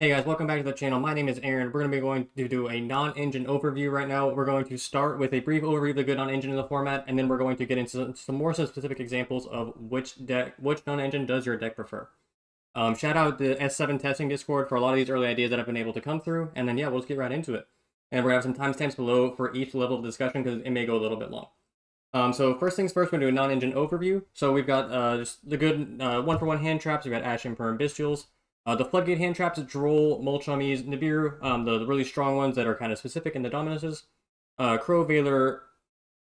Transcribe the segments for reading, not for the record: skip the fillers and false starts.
Hey guys, welcome back to the channel. My name is Aaron. We're going to be going to do a non-engine overview right now. We're going to start with a brief overview of the good non-engine in the format, and then we're going to get into some more specific examples of which non-engine does your deck prefer. Shout out the S7 testing Discord for a lot of these early ideas that have been able to come through, and then yeah, we'll just get right into it. And we're going to have some timestamps below for each level of discussion because it may go a little bit long. So first things first, we're going to do a non-engine overview. So we've got just the good one-for-one hand traps. We've got Ash, Emperor, and Bestials. The Floodgate hand traps, Droll, Molchummies, Nibiru, the really strong ones that are kind of specific in the dominances. Crow, Veiler,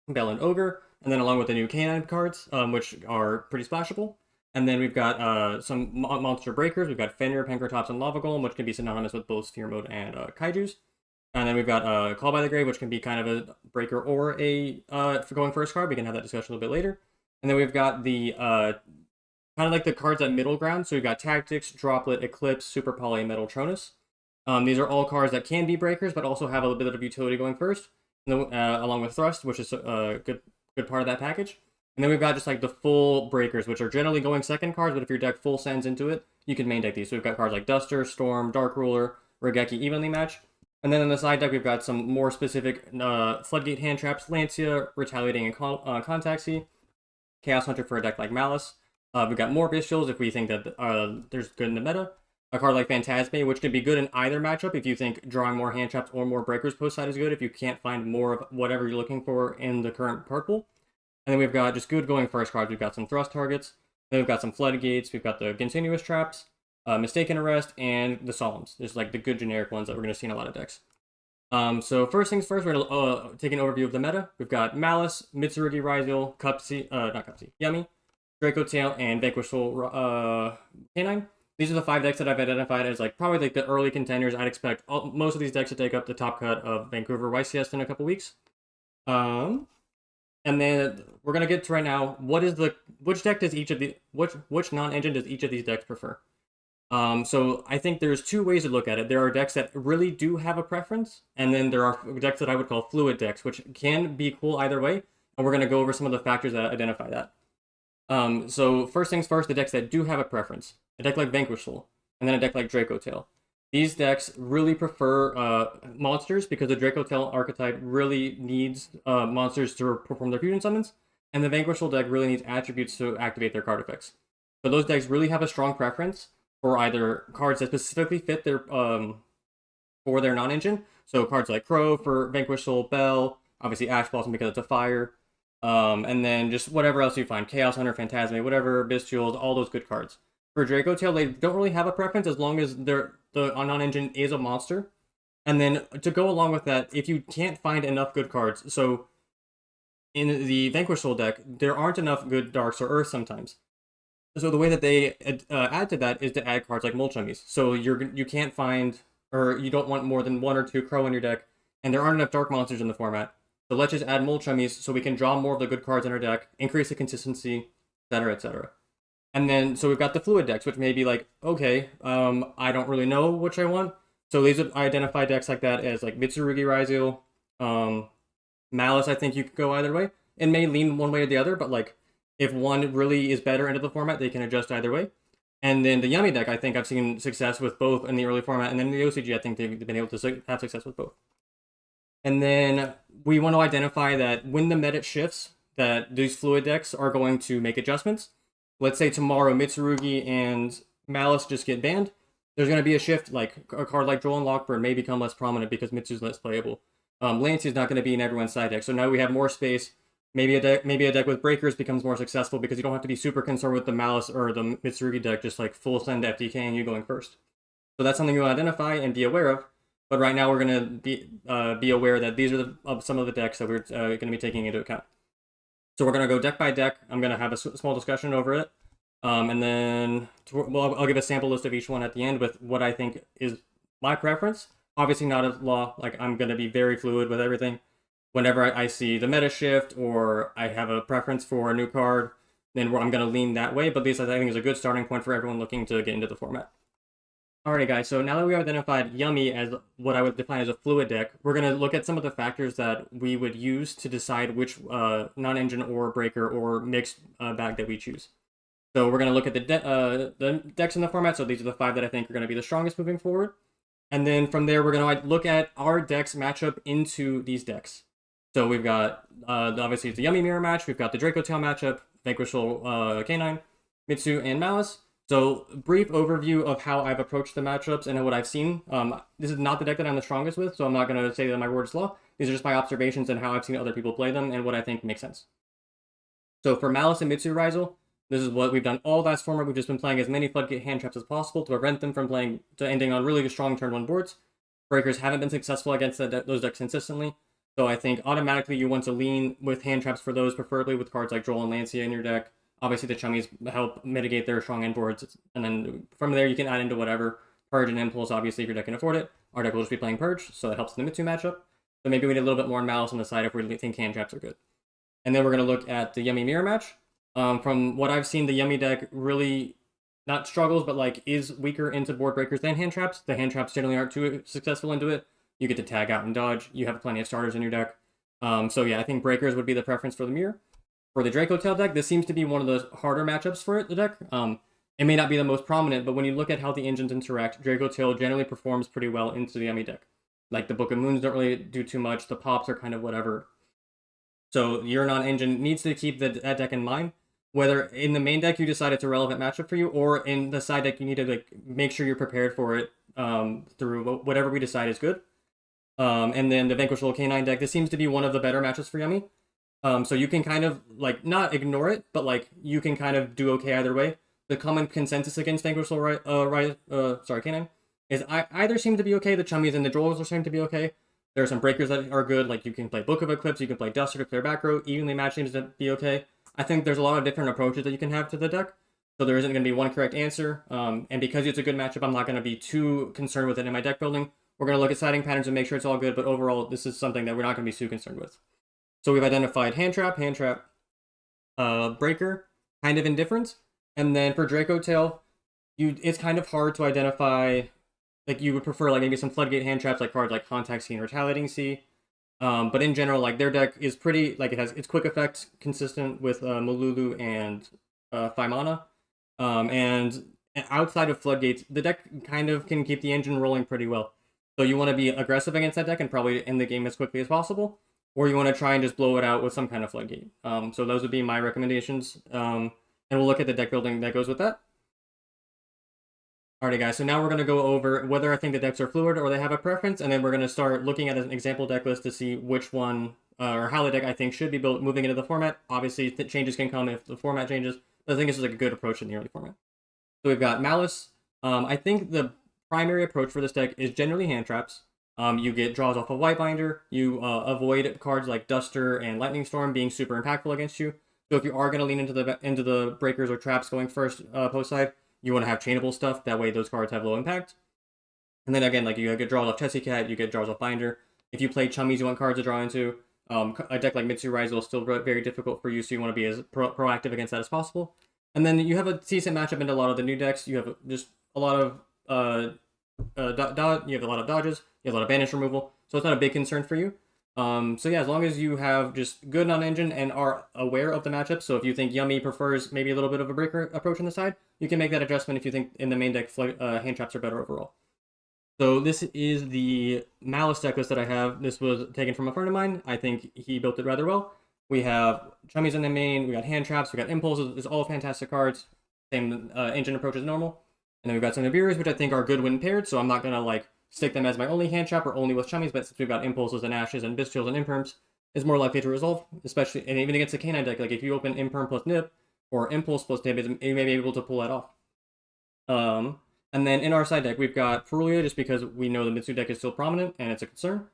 Bell, and Ogre. And then along with the new Canine cards, which are pretty splashable. And then we've got some monster breakers. We've got Fenrir, Pankratops, and Lava Golem, which can be synonymous with both Sphere Mode and Kaijus. And then we've got Call by the Grave, which can be kind of a breaker or a for going first card. We can have that discussion a little bit later. And then we've got the kind of like the cards at middle ground. So we've got Tactics, Droplet, Eclipse, Super Poly, and Metaltronus. These are all cards that can be breakers, but also have a little bit of utility going first, along with Thrust, which is a good part of that package. And then we've got just like the full breakers, which are generally going second cards, but if your deck full sends into it, you can main deck these. So we've got cards like Duster, Storm, Dark Ruler, Regeki Evenly Match. And then on the side deck, we've got some more specific Floodgate hand traps, Lancia, Retaliating and Contaxy, Chaos Hunter for a deck like Maliss. We've got more Bestials if we think that there's good in the meta. A card like Phantasme, which can be good in either matchup if you think drawing more hand traps or more breakers post side is good, if you can't find more of whatever you're looking for in the current purple. And then we've got just good going first cards. We've got some Thrust targets. Then we've got some Floodgates. We've got the Continuous Traps, Mistaken Arrest, and the Solemns. Just like the good generic ones that we're going to see in a lot of decks. So first things first, we're going to take an overview of the meta. We've got Maliss, Mitsu Ryzeal, Yummy, Dracotail, and Vanquishful Canine. These are the 5 decks that I've identified as like probably like the early contenders. I'd expect most of these decks to take up the top cut of Vancouver YCS in a couple weeks. And then we're gonna get to right now. Which deck does each of the which non-engine does each of these decks prefer? So I think there's 2 ways to look at it. There are decks that really do have a preference, and then there are decks that I would call fluid decks, which can be cool either way. And we're gonna go over some of the factors that identify that. So first things first, the decks that do have a preference. A deck like Vanquishful, and then a deck like Dracotail. These decks really prefer monsters because the Dracotail archetype really needs monsters to perform their fusion summons, and the Vanquishful deck really needs attributes to activate their card effects. So those decks really have a strong preference for either cards that specifically fit their for their non-engine. So cards like Crow for Vanquishful, Bell, obviously Ash Blossom because it's a fire. And then just whatever else you find, Chaos Hunter, Phantasme, whatever, Bestials, all those good cards. For Dracotail, they don't really have a preference as long as the non-engine is a monster. And then to go along with that, if you can't find enough good cards, so in the Vanquishful deck, there aren't enough good Darks or Earths sometimes. So the way that they add to that is to add cards like Molchummies. So you can't find, or you don't want more than 1 or 2 Crow in your deck, and there aren't enough Dark monsters in the format. So let's just add Molchummies so we can draw more of the good cards in our deck, increase the consistency, etc., etc. And then, so we've got the fluid decks, which may be like, okay, I don't really know which I want. So these I identify decks like that as like Mitsu Ryzeal, Maliss. I think you could go either way. It may lean one way or the other, but like if one really is better into the format, they can adjust either way. And then the Yummy deck, I think I've seen success with both in the early format, and then in the OCG, I think they've been able to have success with both. And then we want to identify that when the meta shifts, that these fluid decks are going to make adjustments. Let's say tomorrow Mitsurugi and Maliss just get banned. There's going to be a shift, like a card like Droll and Lockbird may become less prominent because Mitsu's less playable. Lancia is not going to be in everyone's side deck, so now we have more space. Maybe a deck with breakers becomes more successful because you don't have to be super concerned with the Maliss or the Mitsurugi deck just like full send FDK and you going first. So that's something you want to identify and be aware of. But right now we're going to be aware that these are some of the decks that we're going to be taking into account. So we're going to go deck by deck. I'm going to have a small discussion over it. And then I'll give a sample list of each one at the end with what I think is my preference. Obviously not a law. Like I'm going to be very fluid with everything. Whenever I see the meta shift or I have a preference for a new card, then I'm going to lean that way. But this I think is a good starting point for everyone looking to get into the format. Alrighty guys, so now that we've identified Yummy as what I would define as a fluid deck, we're going to look at some of the factors that we would use to decide which non-engine or breaker or mixed bag that we choose. So we're going to look at the decks in the format, so these are the 5 that I think are going to be the strongest moving forward. And then from there, we're going to look at our decks matchup into these decks. So we've got, obviously, the Yummy Mirror match. We've got the Dracotail matchup, Vanquishal Canine, Mitsu, and Maliss. So brief overview of how I've approached the matchups and what I've seen. This is not the deck that I'm the strongest with, so I'm not going to say that my word is law. These are just my observations and how I've seen other people play them and what I think makes sense. So for Maliss and Mitsu Ryzeal, this is what we've done all last format. We've just been playing as many Floodgate hand traps as possible to prevent them from playing to ending on really strong turn 1 boards. Breakers haven't been successful against those decks consistently, so I think automatically you want to lean with hand traps for those, preferably with cards like Droll and Lancia in your deck. Obviously, the Chummies help mitigate their strong end boards, and then from there you can add into whatever. Purge and Impulse, obviously, if your deck can afford it. Our deck will just be playing Purge, so it helps in the Mitsu matchup. So maybe we need a little bit more Malice on the side if we think hand traps are good. And then we're going to look at the Yummy Mirror match. From what I've seen, the Yummy deck really not struggles, but like is weaker into board breakers than hand traps. The hand traps generally aren't too successful into it. You get to tag out and dodge. You have plenty of starters in your deck. So yeah, I think breakers would be the preference for the mirror. For the Dracotail deck, this seems to be one of the harder matchups for the deck. It may not be the most prominent, but when you look at how the engines interact, Dracotail generally performs pretty well into the Yummy deck. Like the Book of Moons don't really do too much. The pops are kind of whatever. So your non-engine needs to keep that deck in mind. Whether in the main deck you decide it's a relevant matchup for you, or in the side deck you need to like make sure you're prepared for it through whatever we decide is good. And then the Vanquishal Canine deck, this seems to be one of the better matchups for Yummy. So you can kind of like not ignore it, but like you can kind of do okay either way. The common consensus against Vanquishal Canine is either seem to be okay. The Chummies and the Drolls seem to be okay. There are some breakers that are good, like you can play Book of Eclipse, you can play Duster to clear back row, evenly matched seems to be okay. I think there's a lot of different approaches that you can have to the deck, so there isn't going to be one correct answer. And because it's a good matchup, I'm not going to be too concerned with it in my deck building. We're going to look at siding patterns and make sure it's all good, but overall, this is something that we're not going to be too concerned with. So we've identified hand trap, breaker, kind of indifferent, and then for Dracotail, it's kind of hard to identify. Like you would prefer like maybe some Floodgate hand traps like cards like Contact Sea and Retaliating Sea. But in general, like their deck is pretty like it's quick effect consistent with Malulu and 5 mana. And outside of Floodgates, the deck kind of can keep the engine rolling pretty well. So you want to be aggressive against that deck and probably end the game as quickly as possible, or you want to try and just blow it out with some kind of Floodgate. So those would be my recommendations. And we'll look at the deck building that goes with that. Alrighty guys, so now we're going to go over whether I think the decks are fluid or they have a preference, and then we're going to start looking at an example deck list to see which one, or how the deck I think should be built moving into the format. Obviously, changes can come if the format changes, but I think this is like a good approach in the early format. So we've got Maliss. I think the primary approach for this deck is generally hand traps. You get draws off of Whitebinder, you avoid cards like Duster and Lightning Storm being super impactful against you. So if you are going to lean into the breakers or traps going first post side, you want to have chainable stuff, that way those cards have low impact. And then again, like you get draws off Tessie Cat, you get draws off Binder. If you play Chummies, you want cards to draw into. A deck like Mitsu Ryzeal is still very difficult for you, so you want to be as proactive against that as possible. And then you have a decent matchup into a lot of the new decks. You have just a lot of you have a lot of dodges, you have a lot of banish removal, so it's not a big concern for you. So yeah, as long as you have just good non-engine and are aware of the matchup, so if you think Yummy prefers maybe a little bit of a breaker approach on the side, you can make that adjustment if you think in the main deck hand traps are better overall. So this is the Maliss deck list that I have. This was taken from a friend of mine. I think he built it rather well. We have Chummies in the main, we got hand traps, we got impulses. It's all fantastic cards. Same engine approach as normal. And then we've got some Nibiru's, which I think are good when paired, so I'm not going to like stick them as my only hand trap or only with Chummies, but since we've got impulses and ashes and Bestials and imperms, it's more likely to resolve, especially, and even against a canine deck, like if you open imperm plus nip or impulse plus nip, you may be able to pull that off. And then in our side deck, we've got Ferulia, just because we know the Mitsu deck is still prominent and it's a concern.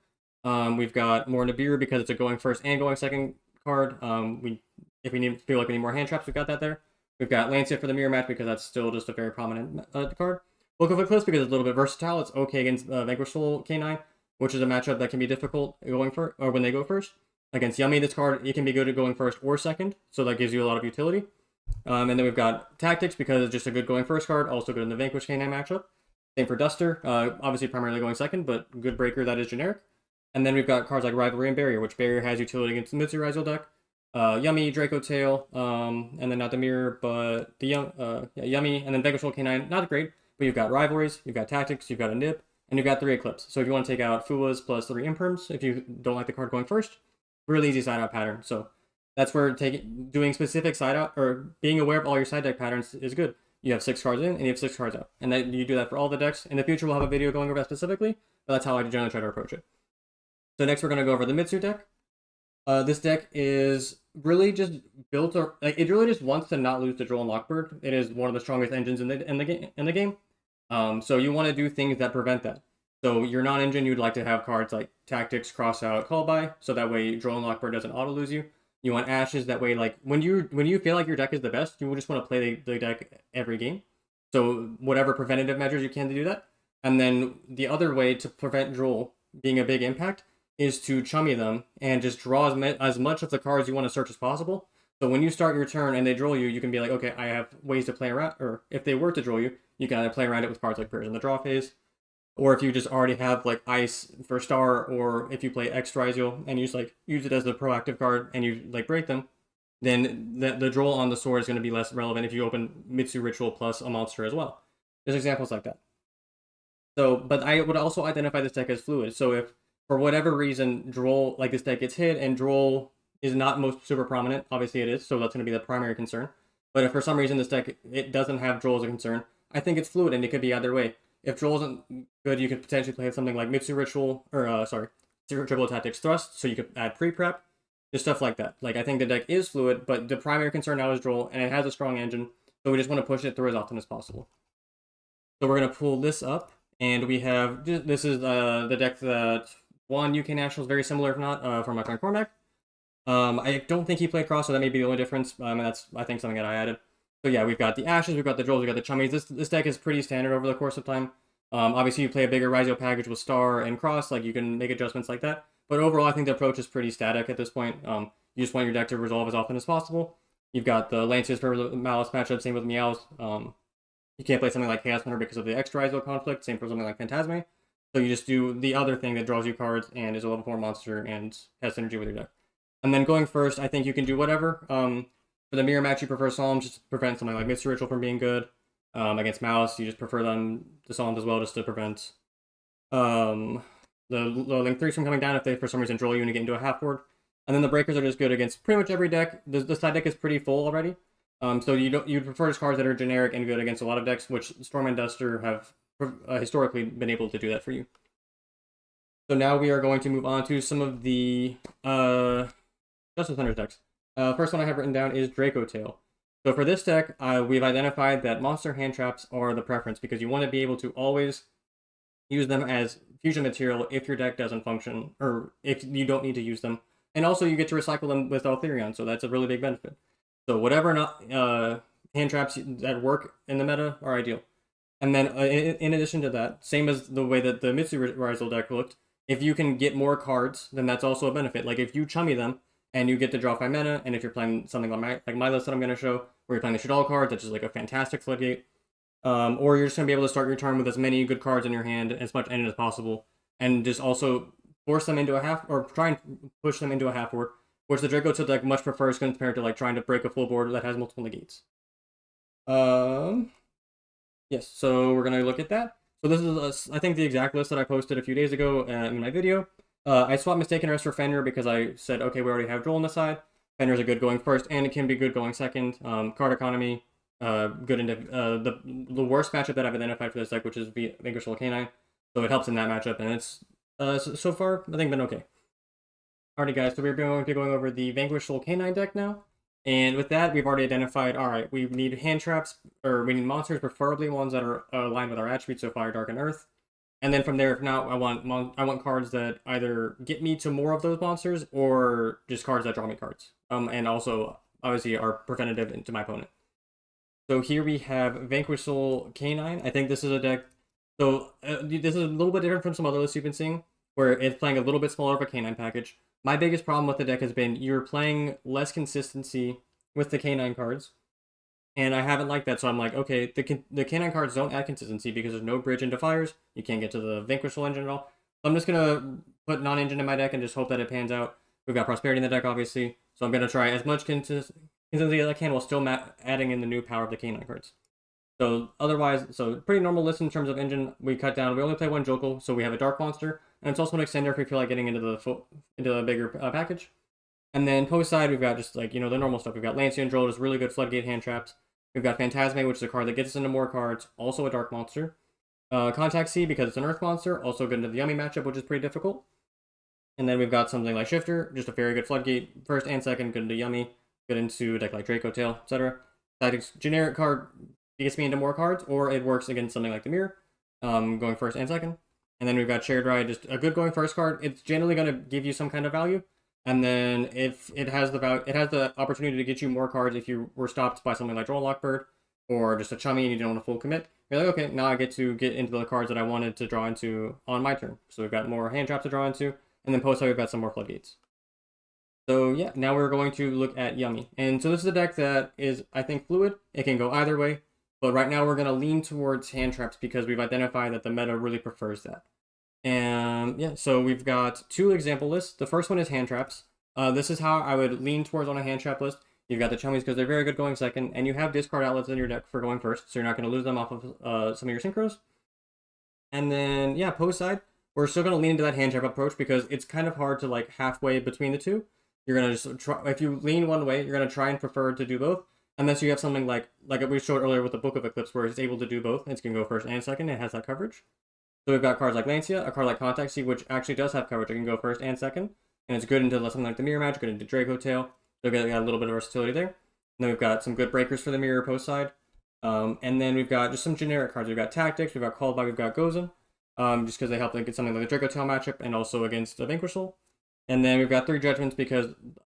We've got more Nibiru because it's a going first and going second card. If we feel like we need more hand traps, we've got that there. We've got Lancia for the mirror match because that's still just a very prominent card. Book of Eclipse because it's a little bit versatile. It's okay against Vanquishal Canine, which is a matchup that can be difficult going for or when they go first. Against Yummy, this card, it can be good at going first or second, so that gives you a lot of utility. And then we've got Tactics because it's just a good going first card, also good in the Vanquish Canine matchup. Same for Duster, obviously primarily going second, but good breaker that is generic. And then we've got cards like Rivalry and Barrier, which Barrier has utility against the Mitsu Ryzeal deck. Yummy, Dracotail, and then not the mirror, but the Yummy, and then Vanquishal Canine, not great. But you've got Rivalries, you've got Tactics, you've got a Nip, and you've got 3 Eclipse. So if you want to take out Fuwas plus 3 Imperms, if you don't like the card going first, really easy side out pattern. So that's where doing specific side out or being aware of all your side deck patterns is good. You have 6 cards in and you have 6 cards out, and then you do that for all the decks. In the future, we'll have a video going over that specifically, but that's how I generally try to approach it. So next, we're going to go over the Mitsu deck. This deck is really just built, it really just wants to not lose to Droll and Lockbird. It is one of the strongest engines in the game. So you want to do things that prevent that. So your non-engine, you'd like to have cards like Tactics, Cross Out, Call By, so that way Droll and Lockbird doesn't auto lose you. You want Ashes, that way, like when you feel like your deck is the best, you just want to play the deck every game. So whatever preventative measures you can to do that. And then the other way to prevent Droll being a big impact is to chummy them and just draw as much of the cards you want to search as possible. So when you start your turn and they droll you, you can be like, okay, I have ways to play around, or if they were to droll you, you can either play around it with cards like Prayers in the Draw phase, or if you just already have like Ice for Star, or if you play X Ryzeal and use it as the proactive card and you like break them, then the droll on the sword is going to be less relevant if you open Mitsu Ritual plus a monster as well. There's examples like that. So, but I would also identify this deck as fluid. So if for whatever reason droll, like this deck gets hit and droll is not most super prominent, obviously it is, so that's going to be the primary concern. But if for some reason this deck, it doesn't have droll as a concern, I think it's fluid and it could be either way. If droll isn't good, you could potentially play something like Mitsu Ritual, or Triple Tactics Thrust, so you could add pre-prep, just stuff like that. Like, I think the deck is fluid, but the primary concern now is droll, and it has a strong engine, so we just want to push it through as often as possible. So we're going to pull this up, and we have, this is the deck that won UK Nationals, very similar if not, from my friend Cormac. I don't think he played cross, so that may be the only difference. That's, I think, something that I added. So yeah, we've got the Ashes, we've got the Drolls, we've got the Chummies. This deck is pretty standard over the course of time. Obviously, you play a bigger Ryzeal package with Star and Cross, like you can make adjustments like that. But overall, I think the approach is pretty static at this point. You just want your deck to resolve as often as possible. You've got the Lanciers for the Maliss matchup, same with Meows. You can't play something like Chaos Hunter because of the extra Ryzeal conflict, same for something like Phantasme. So you just do the other thing that draws you cards and is a level 4 monster and has synergy with your deck. And then going first, I think you can do whatever. For the mirror match, you prefer Psalms just to prevent something like Mitsu Ritual from being good. Against Maliss, you just prefer them to Psalms as well, just to prevent the Link 3s from coming down if they for some reason droll you and you get into a half board. And then the Breakers are just good against pretty much every deck. The side deck is pretty full already. So you'd prefer cards that are generic and good against a lot of decks, which Storm and Duster have historically been able to do that for you. So now we are going to move on to some of the Justice Hunters decks. First one I have written down is Dracotail. So for this deck, we've identified that monster hand traps are the preference because you want to be able to always use them as fusion material if your deck doesn't function, or if you don't need to use them. And also you get to recycle them with Altherion, so that's a really big benefit. So whatever hand traps that work in the meta are ideal. And then in addition to that, same as the way that the Mitsu Ryzeal deck looked, if you can get more cards, then that's also a benefit. Like if you chummy them, and you get to draw 5 mana, and if you're playing something like my list that I'm going to show, where you're playing the Shadal card, that's just like a fantastic floodgate, or you're just going to be able to start your turn with as many good cards in your hand, as much end as possible, and just also force them into a half, or try and push them into a half board, which the Dracotail deck much prefers compared to like trying to break a full board that has multiple negates. Yes, so we're going to look at that. So this is, I think, the exact list that I posted a few days ago in my video. I swapped Mistaken Rest for Fenrir because I said, okay, we already have Droll on the side. Fenrir's a good going first, and it can be good going second. Card economy, good into the worst matchup that I've identified for this deck, which is Vanquishable Canine. So it helps in that matchup, and it's so far I think been okay. Alrighty, guys, so we're going to be going over the Vanquishable Canine deck now, and with that we've already identified. All right, we need hand traps, or we need monsters, preferably ones that are aligned with our attributes, so Fire, Dark, and Earth. And then from there, if not, I want cards that either get me to more of those monsters or just cards that draw me cards. And also, obviously, are preventative to my opponent. So here we have Vanquishable Canine. I think this is a deck. So this is a little bit different from some other lists you've been seeing, where it's playing a little bit smaller of a Canine package. My biggest problem with the deck has been you're playing less consistency with the Canine cards. And I haven't liked that, so I'm like, okay, the Canine cards don't add consistency because there's no bridge into fires. You can't get to the Vanquishable engine at all. So I'm just going to put non-engine in my deck and just hope that it pans out. We've got Prosperity in the deck, obviously. So I'm going to try as much consistency as I can while still adding in the new power of the Canine cards. So otherwise, so pretty normal list in terms of engine. We cut down. We only play one Jokel, so we have a Dark Monster, and it's also an extender if we feel like getting into the bigger package. And then post side, we've got just like the normal stuff. We've got Lancia and Droll, just really good floodgate hand traps. We've got Phantasme, which is a card that gets us into more cards, also a Dark Monster. Contact C because it's an Earth Monster, also good into the Yummy matchup, which is pretty difficult. And then we've got something like Shifter, just a very good floodgate, first and second, good into Yummy, good into a deck like Dracotail, etc. That generic card gets me into more cards, or it works against something like the Mirror, going first and second. And then we've got Shared Ride, just a good going first card. It's generally going to give you some kind of value. And then if it has the opportunity to get you more cards if you were stopped by something like Droll Lockbird or just a Chummy and you don't want to full commit. You're like, okay, now I get to get into the cards that I wanted to draw into on my turn. So we've got more hand traps to draw into, and then post side we've got some more floodgates. So yeah, now we're going to look at Yummy. And so this is a deck that is, I think, fluid. It can go either way, but right now we're going to lean towards hand traps because we've identified that the meta really prefers that. And yeah, so we've got 2 example lists. The first one is hand traps. This is how I would lean towards on a hand trap list. You've got the Chummies because they're very good going second, and you have discard outlets in your deck for going first, so you're not going to lose them off of some of your synchros. And then yeah, post side, we're still going to lean into that hand trap approach because it's kind of hard to like halfway between the two. You're going to just try, if you lean one way, you're going to try and prefer to do both. Unless you have something like we showed earlier with the Book of Eclipse where it's able to do both. It's going to go first and second. It has that coverage. So we've got cards like Lancia, a card like Contact C, which actually does have coverage. It can go first and second. And it's good into something like the Mirror match, good into Dracotail. So we've got a little bit of versatility there. And then we've got some good breakers for the Mirror post side. And then we've got just some generic cards. We've got Tactics, we've got Called By, we've got Gozen. Just because they help get something like the Dracotail matchup and also against the Vanquish Soul. And then we've got 3 Judgments because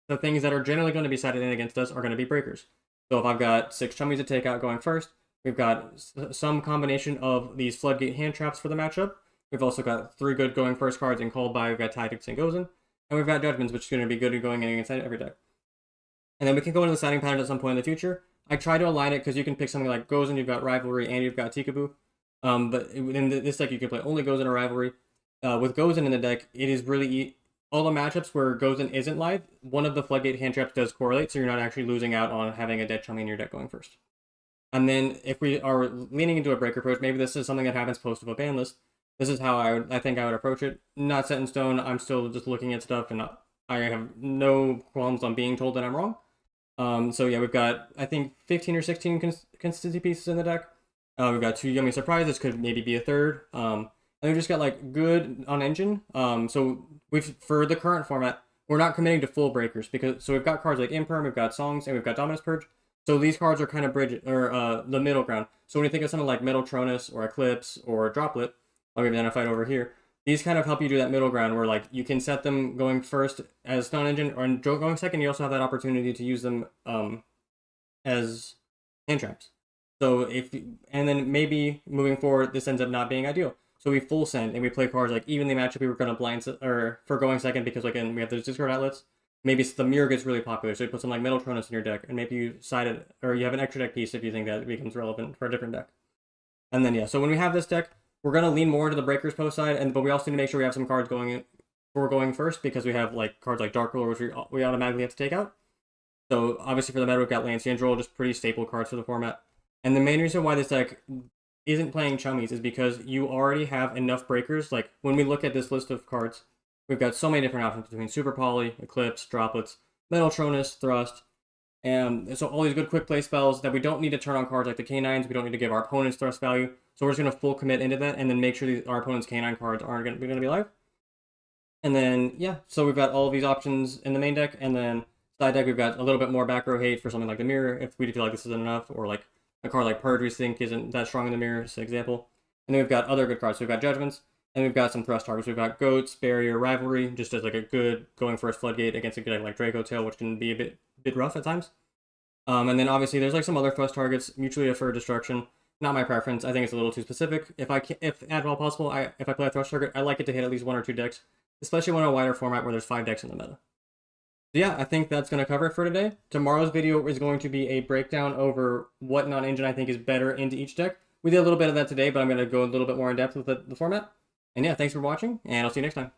the things that are generally going to be sided in against us are going to be breakers. So if I've got 6 Chummies to take out going first, we've got some combination of these Floodgate hand traps for the matchup. We've also got 3 good going first cards in Called By. We've got Tactics and Gozen. And we've got Judgments, which is going to be good at going in against every deck. And then we can go into the siding pattern at some point in the future. I try to align it because you can pick something like Gozen, you've got Rivalry, and you've got Tikaboo. But in this deck, you can play only Gozen or Rivalry. With Gozen in the deck, it is really all the matchups where Gozen isn't live, one of the Floodgate hand traps does correlate, so you're not actually losing out on having a dead Chummy in your deck going first. And then if we are leaning into a breaker approach, maybe this is something that happens post of a ban list. This is how I think I would approach it. Not set in stone. I'm still just looking at stuff, and I have no qualms on being told that I'm wrong. So yeah, we've got, I think, 15 or 16 consistency pieces in the deck. We've got 2 Yummy Surprises, could maybe be a third. And we've just got like good on engine. So for the current format, we're not committing to full breakers so we've got cards like Imperm, we've got Songs, and we've got Dominus Purge. So these cards are kind of the middle ground. So when you think of something like Metaltronus or Eclipse or Droplet, like we've identified over here, these kind of help you do that middle ground where like you can set them going first as Stone Engine, or going second, you also have that opportunity to use them as hand traps. So and then maybe moving forward, this ends up not being ideal. So we full send and we play cards like even the matchup we were going to blind or for going second because again we have those discard outlets. Maybe the Mirror gets really popular, so you put some like Metaltronus in your deck, and maybe you side it, or you have an extra deck piece if you think that becomes relevant for a different deck. And then yeah, so when we have this deck, we're gonna lean more into the breakers post side, but we also need to make sure we have some cards going first because we have like cards like Dark Ruler, which we automatically have to take out. So obviously for the meta, we've got Lancia and Droll, just pretty staple cards for the format. And the main reason why this deck isn't playing Chummies is because you already have enough breakers. Like when we look at this list of cards, we've got so many different options between Super Poly, Eclipse, Droplets, Metaltronus, Thrust, and so all these good quick play spells that we don't need to turn on cards like the Canines. We don't need to give our opponents Thrust value. So we're just going to full commit into that and then make sure our opponent's Canine cards aren't going to be live. And then, yeah, so we've got all of these options in the main deck. And then side deck, we've got a little bit more back row hate for something like the Mirror if we feel like this isn't enough, or like a card like Purge we think isn't that strong in the Mirror, as an example. And then we've got other good cards. So we've got Judgments, and we've got some Thrust targets. We've got Goats, Barrier, Rivalry, just as like a good going first Floodgate against a deck like Dracotail, which can be a bit rough at times. And then obviously there's like some other Thrust targets, Mutually Deferred Destruction. Not my preference. I think it's a little too specific. If at all possible, if I play a Thrust target, I like it to hit at least 1 or 2 decks, especially when in a wider format where there's 5 decks in the meta. So yeah, I think that's going to cover it for today. Tomorrow's video is going to be a breakdown over what non-engine I think is better into each deck. We did a little bit of that today, but I'm going to go a little bit more in depth with the format. And yeah, thanks for watching, and I'll see you next time.